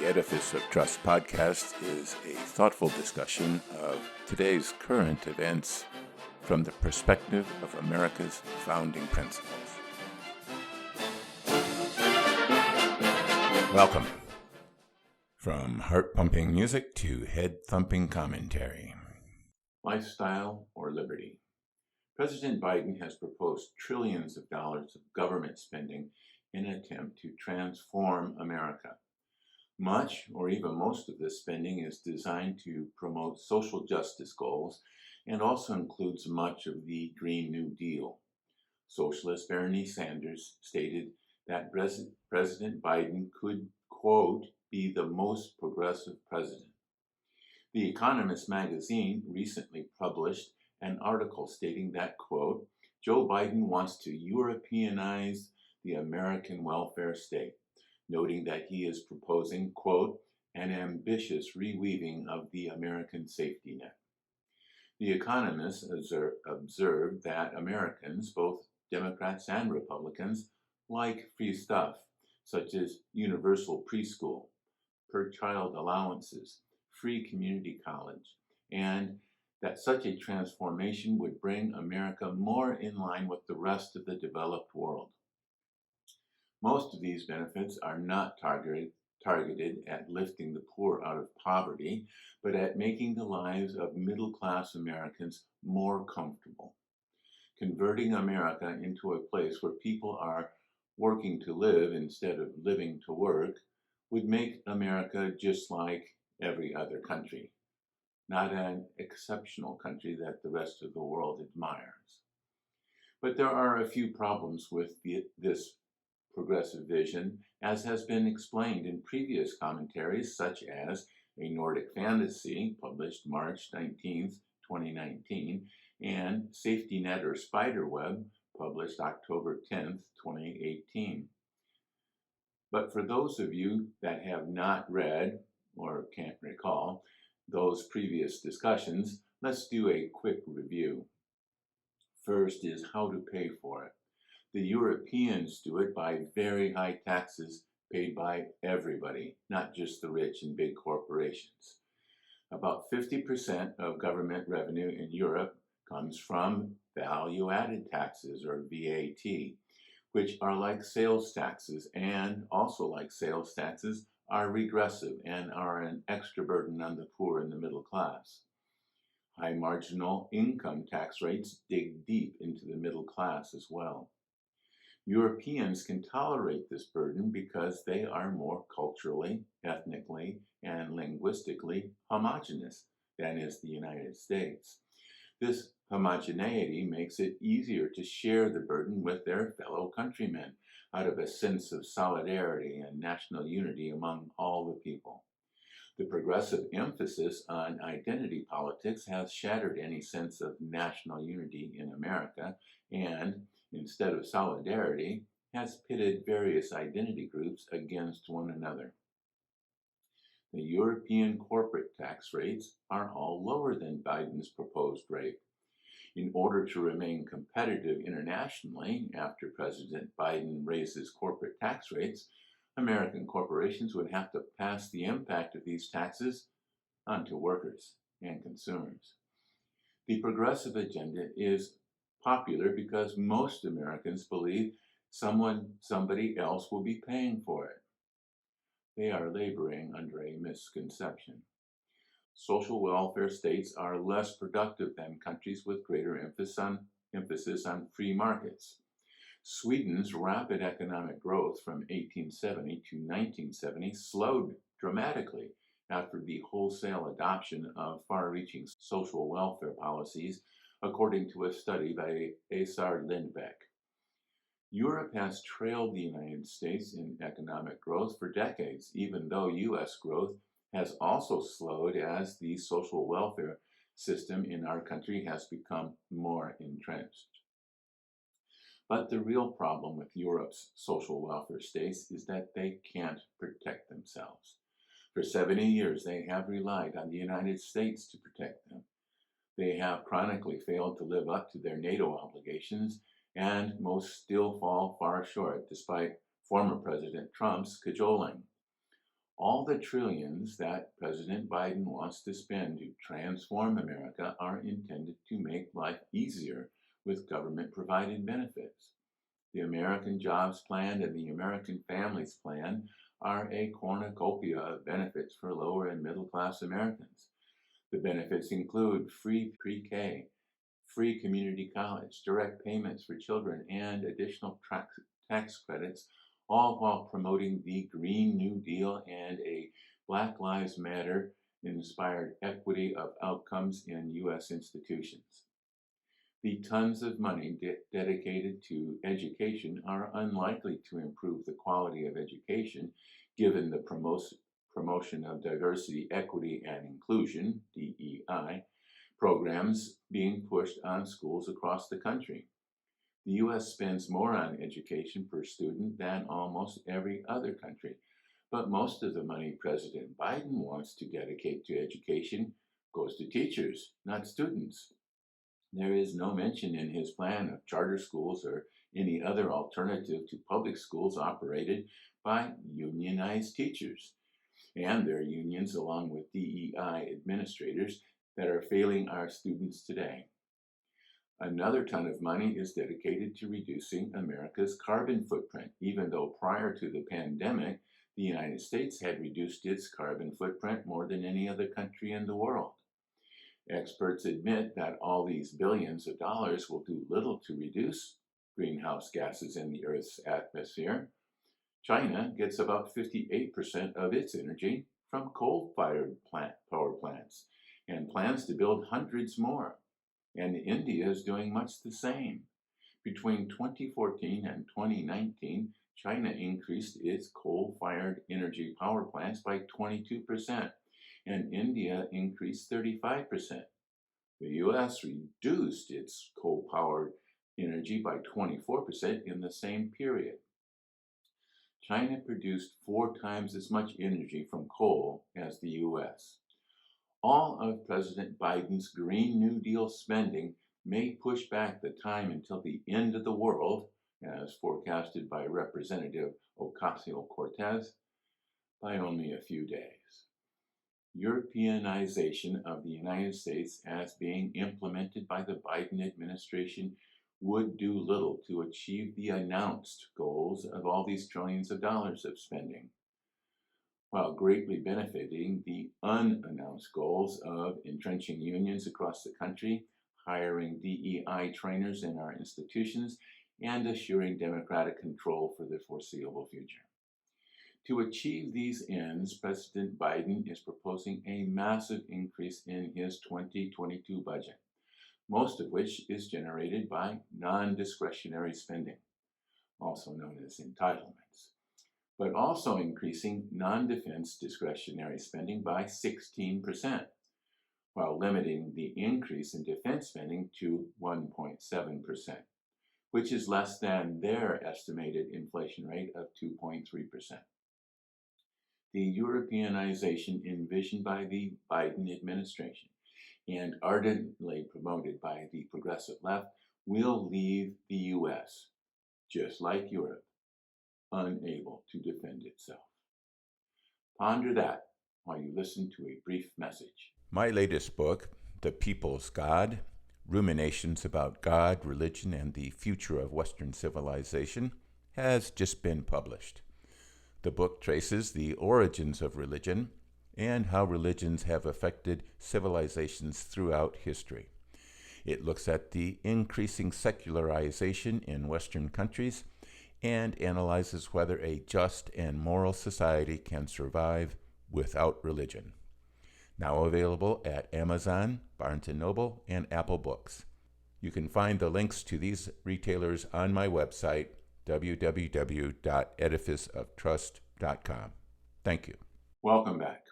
Edifice of Trust podcast is a thoughtful discussion of today's current events from the perspective of America's founding principles. Welcome. From heart-pumping music to head-thumping commentary. Lifestyle or liberty? President Biden has proposed trillions of dollars of government spending in an attempt to transform America. Much, or even most of this spending is designed to promote social justice goals and also includes much of the Green New Deal. Socialist Bernie Sanders stated that President Biden could, quote, be the most progressive president. The Economist magazine recently published an article stating that, quote, Joe Biden wants to Europeanize the American welfare state, noting that he is proposing, quote, an ambitious reweaving of the American safety net. The Economist observed that Americans, both Democrats and Republicans, like free stuff, such as universal preschool, per-child allowances, free community college, and that such a transformation would bring America more in line with the rest of the developed world. Most of these benefits are not targeted at lifting the poor out of poverty, but at making the lives of middle-class Americans more comfortable. Converting America into a place where people are working to live instead of living to work would make America just like every other country, not an exceptional country that the rest of the world admires. But there are a few problems with this progressive vision, as has been explained in previous commentaries, such as A Nordic Fantasy, published March 19th, 2019, and Safety Net or Spiderweb, published October 10th, 2018. But for those of you that have not read or can't recall those previous discussions, let's do a quick review. First is how to pay for it. The Europeans do it by very high taxes paid by everybody, not just the rich and big corporations. About 50% of government revenue in Europe comes from value-added taxes, or VAT, which are like sales taxes, and also like sales taxes are regressive and are an extra burden on the poor and the middle class. High marginal income tax rates dig deep into the middle class as well. Europeans can tolerate this burden because they are more culturally, ethnically, and linguistically homogeneous than is the United States. This homogeneity makes it easier to share the burden with their fellow countrymen out of a sense of solidarity and national unity among all the people. The progressive emphasis on identity politics has shattered any sense of national unity in America and, instead of solidarity, has pitted various identity groups against one another. The European corporate tax rates are all lower than Biden's proposed rate. In order to remain competitive internationally, after President Biden raises corporate tax rates, American corporations would have to pass the impact of these taxes onto workers and consumers. The progressive agenda is popular because most Americans believe somebody else will be paying for it. They are laboring under a misconception. Social welfare states are less productive than countries with greater emphasis on free markets. Sweden's rapid economic growth from 1870 to 1970 slowed dramatically after the wholesale adoption of far-reaching social welfare policies, according to a study by Asar Lindbeck. Europe has trailed the United States in economic growth for decades, even though U.S. growth has also slowed as the social welfare system in our country has become more entrenched. But the real problem with Europe's social welfare states is that they can't protect themselves. For 70 years, they have relied on the United States to protect them. They have chronically failed to live up to their NATO obligations, and most still fall far short, despite former President Trump's cajoling. All the trillions that President Biden wants to spend to transform America are intended to make life easier with government-provided benefits. The American Jobs Plan and the American Families Plan are a cornucopia of benefits for lower and middle-class Americans. The benefits include free pre-K, free community college, direct payments for children, and additional tax credits, all while promoting the Green New Deal and a Black Lives Matter inspired equity of outcomes in U.S. institutions. The tons of money dedicated to education are unlikely to improve the quality of education, given the promotion of diversity, equity, and inclusion, DEI, programs being pushed on schools across the country. The U.S. spends more on education per student than almost every other country, but most of the money President Biden wants to dedicate to education goes to teachers, not students. There is no mention in his plan of charter schools or any other alternative to public schools operated by unionized teachers and their unions, along with DEI administrators that are failing our students today. Another ton of money is dedicated to reducing America's carbon footprint, even though prior to the pandemic, the United States had reduced its carbon footprint more than any other country in the world. Experts admit that all these billions of dollars will do little to reduce greenhouse gases in the Earth's atmosphere. China gets about 58% of its energy from coal-fired power plants and plans to build hundreds more. And India is doing much the same. Between 2014 and 2019, China increased its coal-fired energy power plants by 22%. And India increased 35%. The U.S. reduced its coal-powered energy by 24% in the same period. China produced 4 times as much energy from coal as the U.S. All of President Biden's Green New Deal spending may push back the time until the end of the world, as forecasted by Representative Ocasio-Cortez, by only a few days. Europeanization of the United States as being implemented by the Biden administration would do little to achieve the announced goals of all these trillions of dollars of spending, while greatly benefiting the unannounced goals of entrenching unions across the country, hiring DEI trainers in our institutions, and assuring democratic control for the foreseeable future. To achieve these ends, President Biden is proposing a massive increase in his 2022 budget, most of which is generated by non-discretionary spending, also known as entitlements, but also increasing non-defense discretionary spending by 16%, while limiting the increase in defense spending to 1.7%, which is less than their estimated inflation rate of 2.3%. The Europeanization envisioned by the Biden administration and ardently promoted by the progressive left will leave the U.S., just like Europe, unable to defend itself. Ponder that while you listen to a brief message. My latest book, The People's God, Ruminations about God, Religion, and the Future of Western Civilization, has just been published. The book traces the origins of religion and how religions have affected civilizations throughout history. It looks at the increasing secularization in Western countries and analyzes whether a just and moral society can survive without religion. Now available at Amazon, Barnes & Noble, and Apple Books. You can find the links to these retailers on my website, www.edificeoftrust.com. Thank you. Welcome back.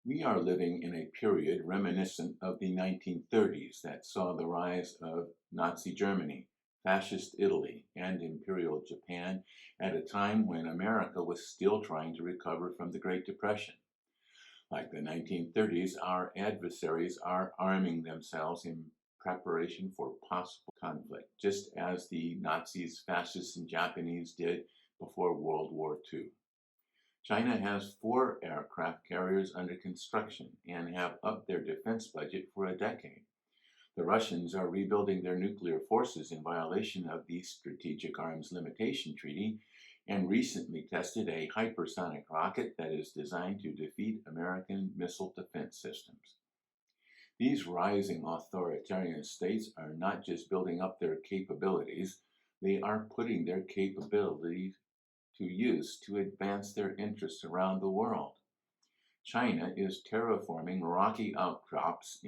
We are living in a period reminiscent of the 1930s that saw the rise of Nazi Germany, Fascist Italy, and Imperial Japan at a time when America was still trying to recover from the Great Depression. Like the 1930s, our adversaries are arming themselves in preparation for possible conflict, just as the Nazis, fascists, and Japanese did before World War II. China has 4 aircraft carriers under construction and have upped their defense budget for a decade. The Russians are rebuilding their nuclear forces in violation of the Strategic Arms Limitation Treaty and recently tested a hypersonic rocket that is designed to defeat American missile defense systems. These rising authoritarian states are not just building up their capabilities, they are putting their capabilities to use to advance their interests around the world. China is terraforming rocky outcrops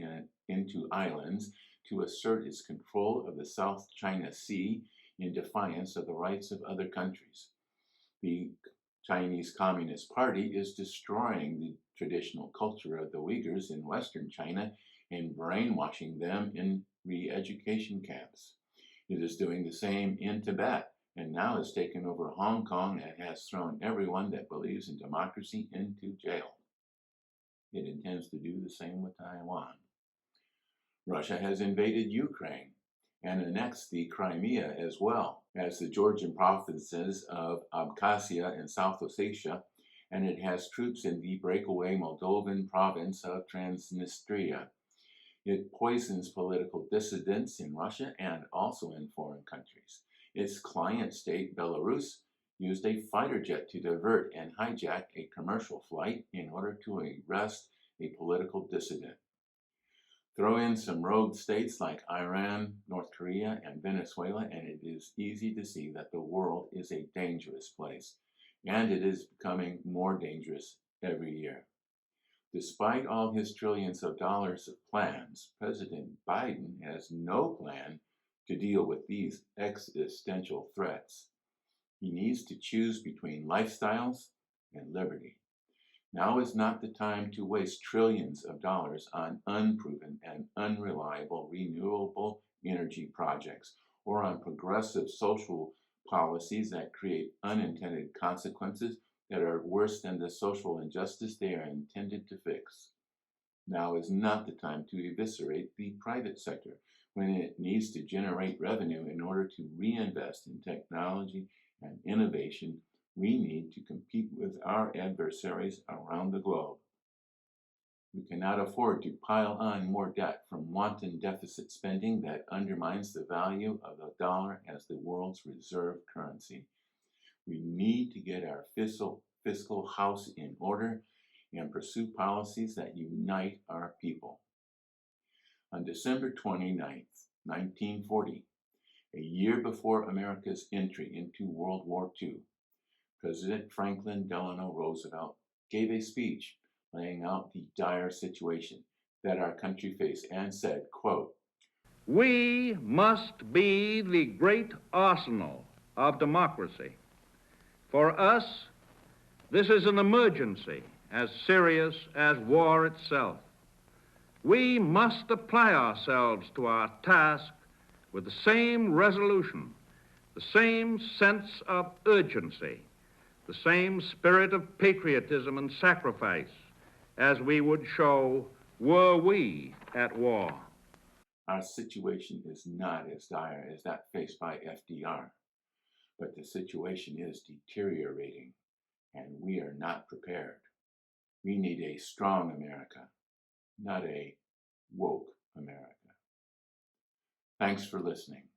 into islands to assert its control of the South China Sea in defiance of the rights of other countries. The Chinese Communist Party is destroying the traditional culture of the Uyghurs in Western China and brainwashing them in re-education camps. It is doing the same in Tibet and now has taken over Hong Kong and has thrown everyone that believes in democracy into jail. It intends to do the same with Taiwan. Russia has invaded Ukraine and annexed the Crimea as well as the Georgian provinces of Abkhazia and South Ossetia, and it has troops in the breakaway Moldovan province of Transnistria. It poisons political dissidents in Russia and also in foreign countries. Its client state, Belarus, used a fighter jet to divert and hijack a commercial flight in order to arrest a political dissident. Throw in some rogue states like Iran, North Korea, and Venezuela, and it is easy to see that the world is a dangerous place, and it is becoming more dangerous every year. Despite all his trillions of dollars of plans, President Biden has no plan to deal with these existential threats. He needs to choose between lifestyles and liberty. Now is not the time to waste trillions of dollars on unproven and unreliable renewable energy projects or on progressive social policies that create unintended consequences that are worse than the social injustice they are intended to fix. Now is not the time to eviscerate the private sector when it needs to generate revenue in order to reinvest in technology and innovation. We need to compete with our adversaries around the globe. We cannot afford to pile on more debt from wanton deficit spending that undermines the value of the dollar as the world's reserve currency. We need to get our fiscal house in order and pursue policies that unite our people. On December 29, 1940, a year before America's entry into World War II, President Franklin Delano Roosevelt gave a speech laying out the dire situation that our country faced and said, quote, "We must be the great arsenal of democracy. For us, this is an emergency as serious as war itself. We must apply ourselves to our task with the same resolution, the same sense of urgency, the same spirit of patriotism and sacrifice as we would show were we at war." Our situation is not as dire as that faced by FDR, but the situation is deteriorating, and we are not prepared. We need a strong America, not a woke America. Thanks for listening.